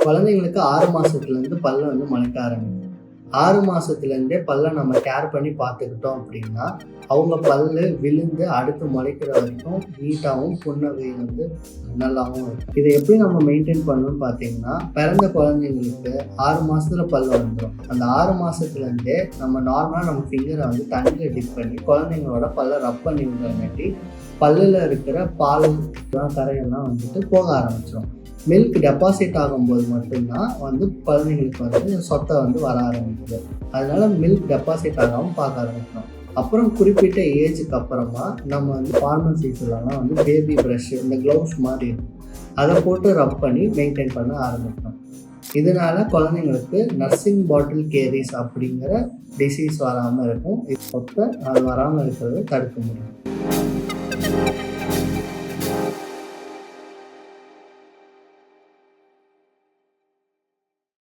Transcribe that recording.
குழந்தைங்களுக்கு 6 மாசத்துலேருந்து பல்லு வந்து முளைக்க ஆரம்பிக்கும். 6 மாசத்துலேருந்தே பல்லை நம்ம கேர் பண்ணி பார்த்துக்கிட்டோம் அப்படின்னா, அவங்க பல்லு விழுந்து அடுத்து முளைக்கிற வரைக்கும் நீட்டாகவும் புன்னகை வந்து நல்லாவும் இருக்கும். இதை எப்படி நம்ம மெயின்டைன் பண்ணணும்னு பார்த்தீங்கன்னா, பிறந்த குழந்தைங்களுக்கு 6 மாசத்துல பல்லு வந்துடும். அந்த 6 மாசத்துலேருந்தே நம்ம நார்மலாக நம்ம ஃபிங்கரை வந்து தண்ணியில் டிப் பண்ணி குழந்தைங்களோட பல்லை ரப் பண்ணி விடுறங்காட்டி பல்லில் இருக்கிற பால் கரையெல்லாம் வந்துட்டு போக ஆரம்பிச்சிடும். மில்க் டெபாசிட் ஆகும்போது மட்டும்தான் வந்து குழந்தைங்களுக்கு வந்து சொத்தை வந்து வர ஆரம்பிக்குது. அதனால மில்க் டெபாசிட் ஆகாமல் பார்க்க ஆரம்பிக்கணும். அப்புறம் குறிப்பிட்ட ஏஜுக்கு அப்புறமா நம்ம வந்து ஃபார்மசிஸ்லாம் வந்து பேபி ப்ரஷ், இந்த க்ளவுஸ் மாதிரி இருக்கும், அதை போட்டு ரப் பண்ணி மெயின்டைன் பண்ண ஆரம்பிக்கணும். இதனால குழந்தைங்களுக்கு நர்சிங் பாட்டில் கேரிஸ் அப்படிங்கிற டிசீஸ் வராமல் இருக்கும். சொத்தை அது வராமல் இருக்கிறத தடுக்க முடியும்.